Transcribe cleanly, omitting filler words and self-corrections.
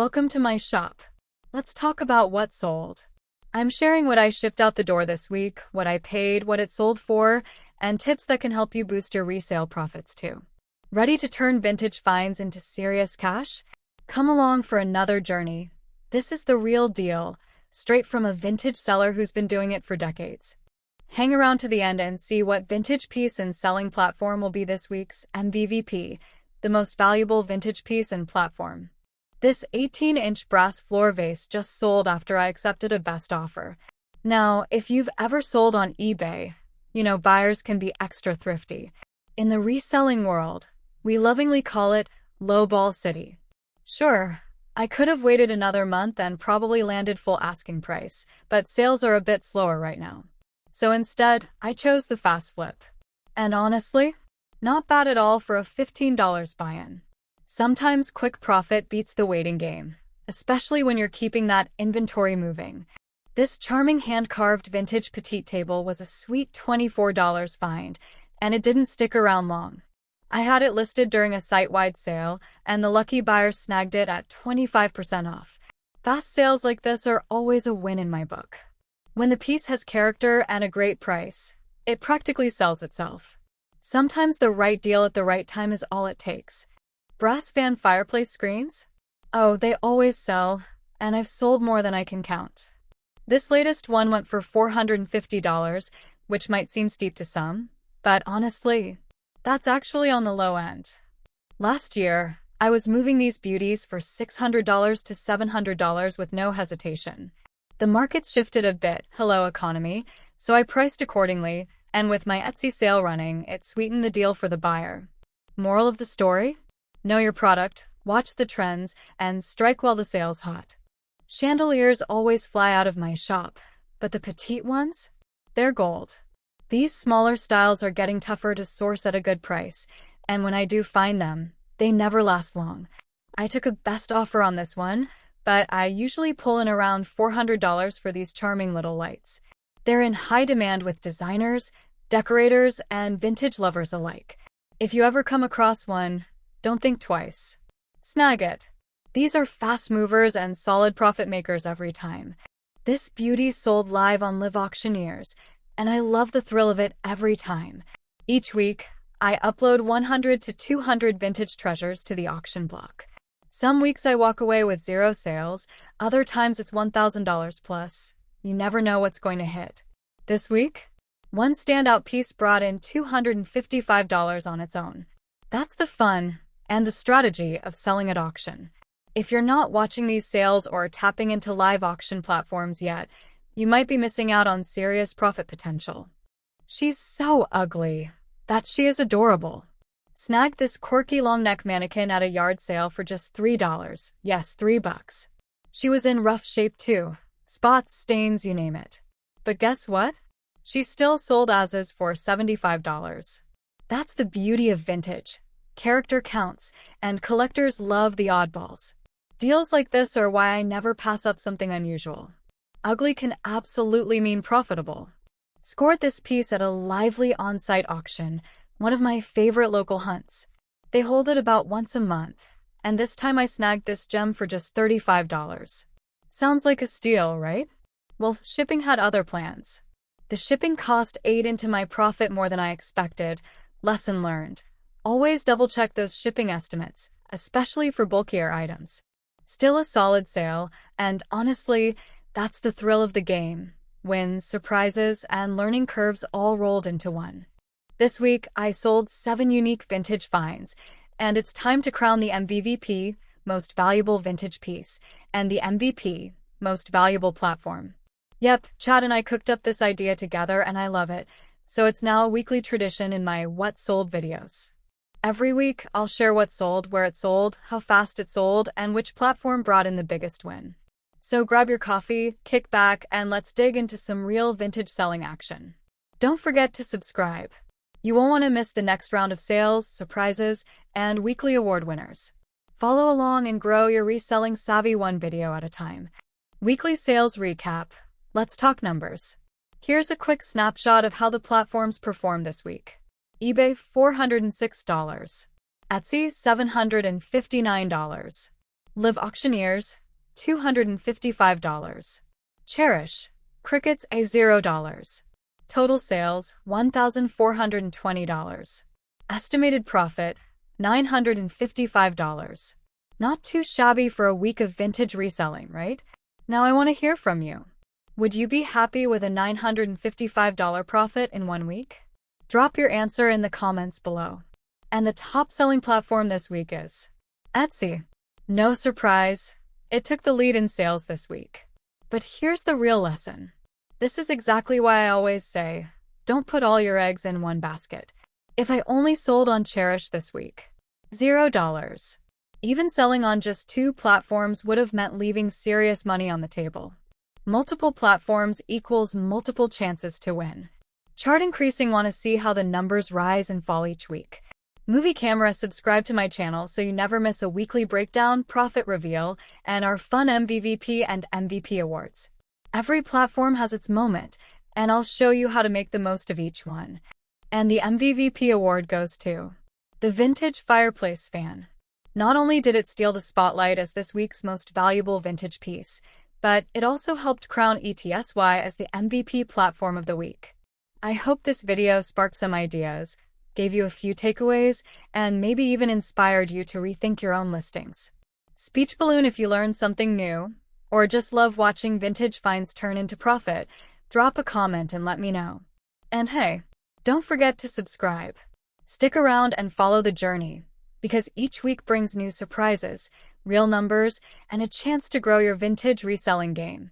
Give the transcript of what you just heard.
Welcome to my shop. Let's talk about what sold. I'm sharing what I shipped out the door this week, what I paid, what it sold for, and tips that can help you boost your resale profits too. Ready to turn vintage finds into serious cash? Come along for another journey. This is the real deal, straight from a vintage seller who's been doing it for decades. Hang around to the end and see what vintage piece and selling platform will be this week's MVP, the most valuable vintage piece and platform. This 18-inch brass floor vase just sold after I accepted a best offer. Now, if you've ever sold on eBay, buyers can be extra thrifty. In the reselling world, we lovingly call it lowball city. Sure, I could have waited another month and probably landed full asking price, but sales are a bit slower right now. So instead, I chose the fast flip. And honestly, not bad at all for a $15 buy-in. Sometimes quick profit beats the waiting game, especially when you're keeping that inventory moving. This charming hand-carved vintage petite table was a sweet $24 find, and it didn't stick around long. I had it listed during a site-wide sale, and the lucky buyer snagged it at 25% off. Fast sales like this are always a win in my book. When the piece has character and a great price, it practically sells itself. Sometimes the right deal at the right time is all it takes. Brass fan fireplace screens? Oh, they always sell, and I've sold more than I can count. This latest one went for $450, which might seem steep to some, but honestly, that's actually on the low end. Last year, I was moving these beauties for $600 to $700 with no hesitation. The market's shifted a bit, hello economy, so I priced accordingly, and with my Etsy sale running, it sweetened the deal for the buyer. Moral of the story? Know your product, watch the trends, and strike while the sale's hot. Chandeliers always fly out of my shop, but the petite ones? They're gold. These smaller styles are getting tougher to source at a good price, and when I do find them, they never last long. I took a best offer on this one, but I usually pull in around $400 for these charming little lights. They're in high demand with designers, decorators, and vintage lovers alike. If you ever come across one, don't think twice. Snag it. These are fast movers and solid profit makers every time. This beauty sold live on Live Auctioneers, and I love the thrill of it every time. Each week, I upload 100 to 200 vintage treasures to the auction block. Some weeks I walk away with zero sales, other times it's $1,000 plus. You never know what's going to hit. This week, one standout piece brought in $255 on its own. That's the fun and the strategy of selling at auction. If you're not watching these sales or tapping into live auction platforms yet, you might be missing out on serious profit potential. She's so ugly that she is adorable. Snagged this quirky long neck mannequin at a yard sale for just $3. Yes, $3. She was in rough shape too. Spots, stains, you name it. But guess what? She still sold as is for $75. That's the beauty of vintage. Character counts, and collectors love the oddballs. Deals like this are why I never pass up something unusual. Ugly can absolutely mean profitable. Scored this piece at a lively on-site auction, one of my favorite local hunts. They hold it about once a month, and this time I snagged this gem for just $35. Sounds like a steal, right? Well, shipping had other plans. The shipping cost ate into my profit more than I expected. Lesson learned. Always double-check those shipping estimates, especially for bulkier items. Still a solid sale, and honestly, that's the thrill of the game. Wins, surprises, and learning curves all rolled into one. This week, I sold 7 unique vintage finds, and it's time to crown the MVP, Most Valuable Vintage Piece, and the MVP, Most Valuable Platform. Yep, Chad and I cooked up this idea together and I love it, so it's now a weekly tradition in my What Sold videos. Every week, I'll share what sold, where it sold, how fast it sold, and which platform brought in the biggest win. So grab your coffee, kick back, and let's dig into some real vintage selling action. Don't forget to subscribe. You won't want to miss the next round of sales, surprises, and weekly award winners. Follow along and grow your reselling savvy one video at a time. Weekly sales recap. Let's talk numbers. Here's a quick snapshot of how the platforms performed this week. eBay $406, Etsy $759, Live Auctioneers, $255. Chairish, Crickets a $0. Total sales, $1,420. Estimated profit, $955. Not too shabby for a week of vintage reselling, right? Now I want to hear from you. Would you be happy with a $955 profit in 1 week? Drop your answer in the comments below. And the top-selling platform this week is Etsy. No surprise, it took the lead in sales this week. But here's the real lesson. This is exactly why I always say, don't put all your eggs in one basket. If I only sold on Chairish this week, $0. Even selling on just 2 platforms would have meant leaving serious money on the table. Multiple platforms equals multiple chances to win. Chart increasing. Want to see how the numbers rise and fall each week? Movie Camera, subscribe to my channel so you never miss a weekly breakdown, profit reveal, and our fun MVP and MVP awards. Every platform has its moment, and I'll show you how to make the most of each one. And the MVP award goes to the Vintage Fireplace fan. Not only did it steal the spotlight as this week's most valuable vintage piece, but it also helped crown ETSY as the MVP platform of the week. I hope this video sparked some ideas, gave you a few takeaways, and maybe even inspired you to rethink your own listings. Speech balloon if you learned something new, or just love watching vintage finds turn into profit. Drop a comment and let me know. And hey, don't forget to subscribe. Stick around and follow the journey, because each week brings new surprises, real numbers, and a chance to grow your vintage reselling game.